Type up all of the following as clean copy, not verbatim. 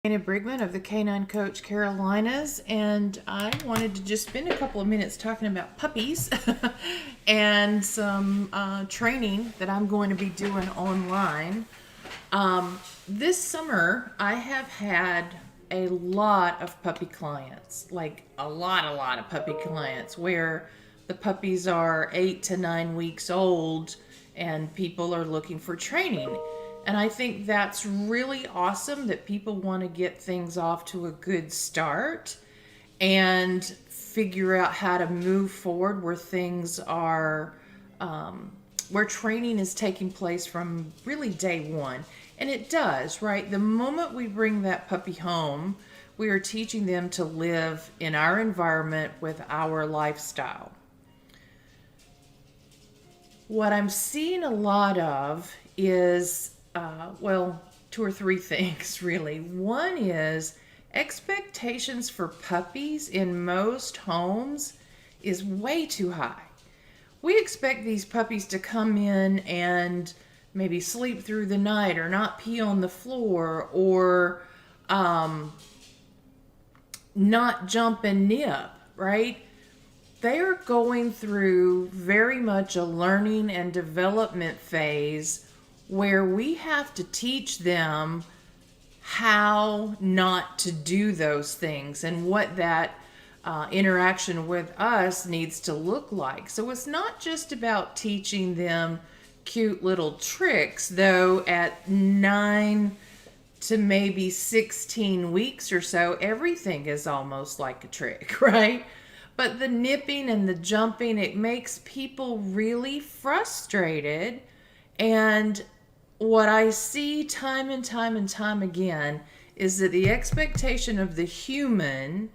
Brigman of the Canine Coach Carolinas, and I wanted to just spend a couple of minutes talking about puppies and some training that I'm going to be doing online. This summer, I have had a lot of puppy clients, like a lot of puppy clients, where the puppies are 8 to 9 weeks old and people are looking for training. And I think that's really awesome that people want to get things off to a good start and figure out how to move forward where things are, where training is taking place from really day one. And it does, right? The moment we bring that puppy home, we are teaching them to live in our environment with our lifestyle. What I'm seeing a lot of is two or three things really. One is expectations for puppies in most homes is way too high. We expect these puppies to come in and maybe sleep through the night or not pee on the floor or not jump and nip, right? They are going through very much a learning and development phase where we have to teach them how not to do those things and what that interaction with us needs to look like. So it's not just about teaching them cute little tricks, though at 9 to maybe 16 weeks or so, everything is almost like a trick, right? But the nipping and the jumping, it makes people really frustrated. And what I see time and time again is that the expectation of the human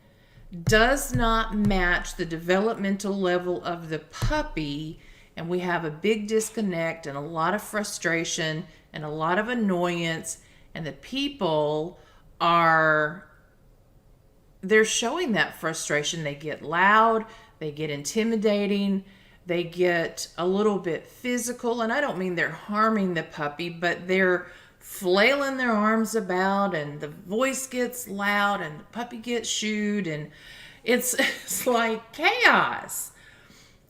does not match the developmental level of the puppy, and we have a big disconnect and a lot of frustration and a lot of annoyance, and the people they're showing that frustration. They get loud, they get intimidating, they get a little bit physical, and I don't mean they're harming the puppy, but they're flailing their arms about, and the voice gets loud, and the puppy gets shooed, and it's like chaos.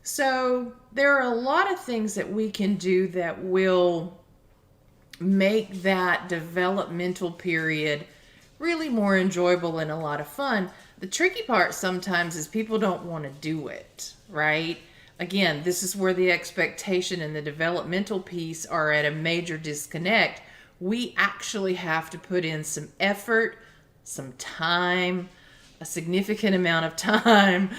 So there are a lot of things that we can do that will make that developmental period really more enjoyable and a lot of fun. The tricky part sometimes is people don't want to do it, right? Again, this is where the expectation and the developmental piece are at a major disconnect. We actually have to put in some effort, some time, a significant amount of time,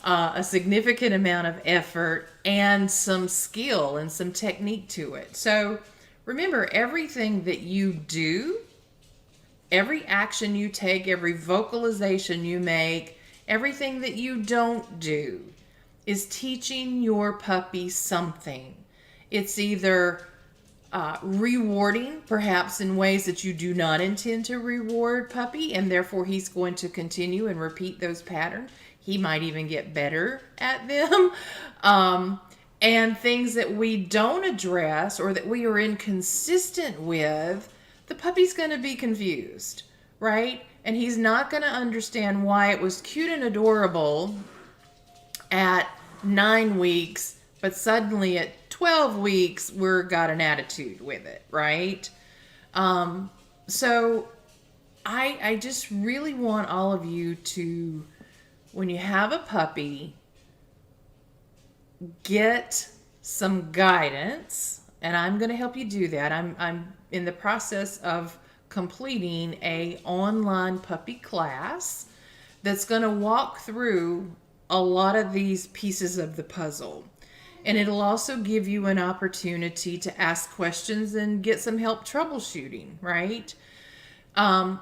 a significant amount of effort, and some skill and some technique to it. So remember, everything that you do, every action you take, every vocalization you make, everything that you don't do is teaching your puppy something. It's either rewarding, perhaps in ways that you do not intend to reward puppy, and therefore he's going to continue and repeat those patterns. He might even get better at them. And things that we don't address or that we are inconsistent with, the puppy's going to be confused, right? And he's not going to understand why it was cute and adorable at 9 weeks, but suddenly at 12 weeks, we're got an attitude with it, right? So I just really want all of you to, when you have a puppy, get some guidance, and I'm going to help you do that. I'm in the process of completing a online puppy class that's going to walk through a lot of these pieces of the puzzle. And it'll also give you an opportunity to ask questions and get some help troubleshooting, right?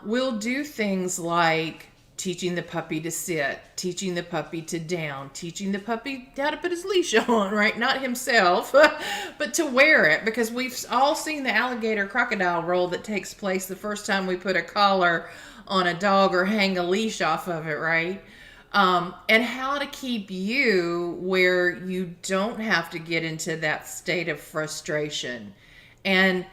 We'll do things like teaching the puppy to sit, teaching the puppy to down, teaching the puppy how to put his leash on, right? Not himself, but to wear it, because we've all seen the alligator crocodile roll that takes place the first time we put a collar on a dog or hang a leash off of it, right? And how to keep you where you don't have to get into that state of frustration. And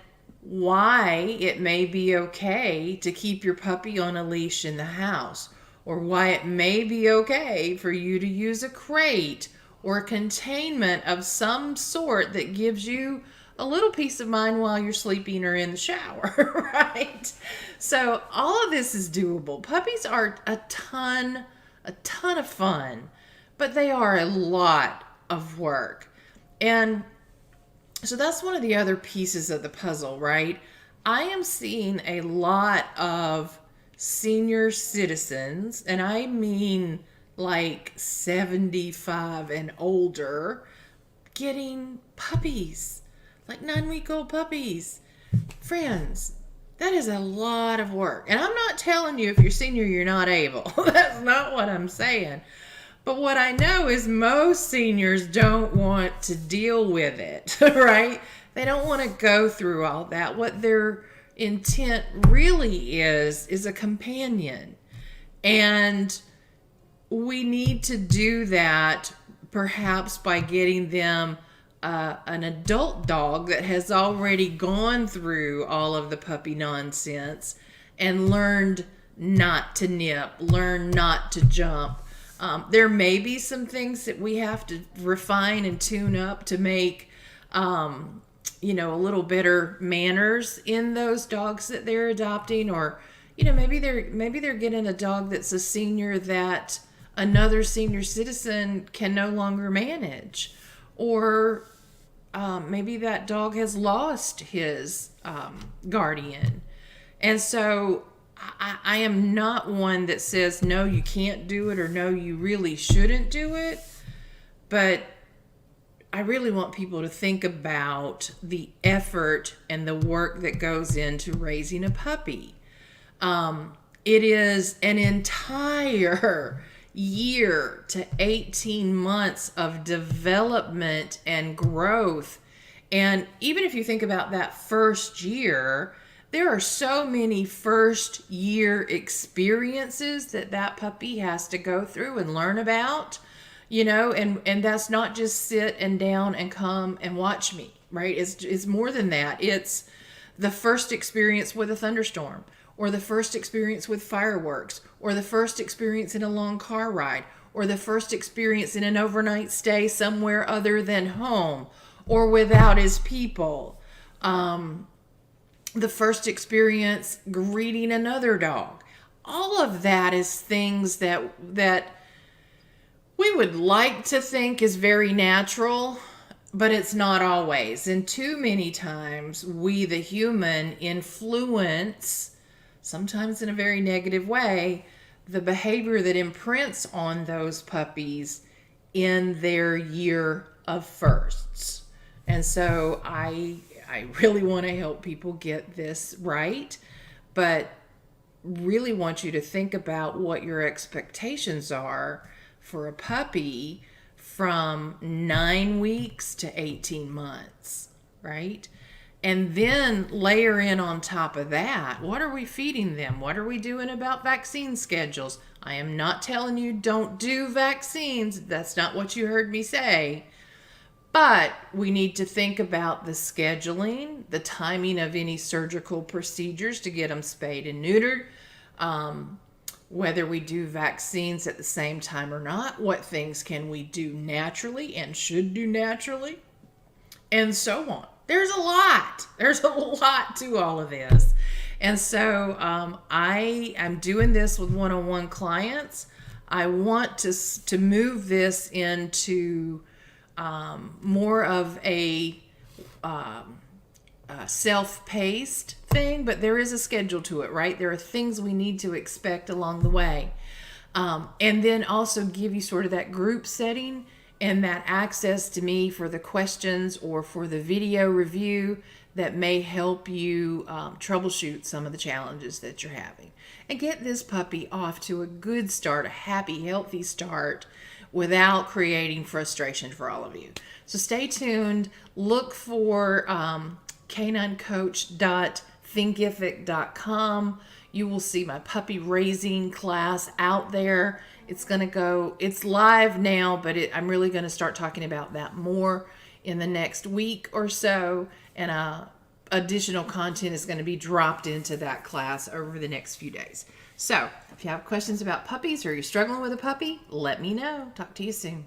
why it may be okay to keep your puppy on a leash in the house, or why it may be okay for you to use a crate or containment of some sort that gives you a little peace of mind while you're sleeping or in the shower, right? So all of this is doable. Puppies are a ton of fun, but they are a lot of work. And so that's one of the other pieces of the puzzle, right? I am seeing a lot of senior citizens, and I mean like 75 and older, getting puppies, like 9-week-old puppies. Friends, that is a lot of work. And I'm not telling you if you're senior, you're not able. That's not what I'm saying. But what I know is most seniors don't want to deal with it, right? They don't want to go through all that. What their intent really is a companion. And we need to do that perhaps by getting them an adult dog that has already gone through all of the puppy nonsense and learned not to nip, learned not to jump. There may be some things that we have to refine and tune up to make, a little better manners in those dogs that they're adopting, or, maybe they're getting a dog that's a senior that another senior citizen can no longer manage, or maybe that dog has lost his guardian. And so I am not one that says, no, you can't do it, or no, you really shouldn't do it. But I really want people to think about the effort and the work that goes into raising a puppy. It is an entire year to 18 months of development and growth. And even if you think about that first year, there are so many first year experiences that puppy has to go through and learn about, and that's not just sit and down and come and watch me, right? It's more than that. It's the first experience with a thunderstorm, or the first experience with fireworks, or the first experience in a long car ride, or the first experience in an overnight stay somewhere other than home, or without his people. The first experience greeting another dog. All of that is things that we would like to think is very natural, but it's not always. And too many times we, the human, influence, sometimes in a very negative way, the behavior that imprints on those puppies in their year of firsts. And so I really want to help people get this right, but really want you to think about what your expectations are for a puppy from 9 weeks to 18 months, right? And then layer in on top of that, what are we feeding them? What are we doing about vaccine schedules? I am not telling you don't do vaccines. That's not what you heard me say. But we need to think about the scheduling, the timing of any surgical procedures to get them spayed and neutered, whether we do vaccines at the same time or not, what things can we do naturally and should do naturally, and so on. There's a lot to all of this. And so I am doing this with one-on-one clients. I want to move this into more of a self-paced thing, but there is a schedule to it, right? There are things we need to expect along the way. And then also give you sort of that group setting and that access to me for the questions or for the video review that may help you troubleshoot some of the challenges that you're having. And get this puppy off to a good start, a happy, healthy start, without creating frustration for all of you. So stay tuned. Look for caninecoach.thinkific.com. You will see my puppy raising class out there. It's live now, but I'm really going to start talking about that more in the next week or so. And additional content is going to be dropped into that class over the next few days. So if you have questions about puppies or you're struggling with a puppy, let me know. Talk to you soon.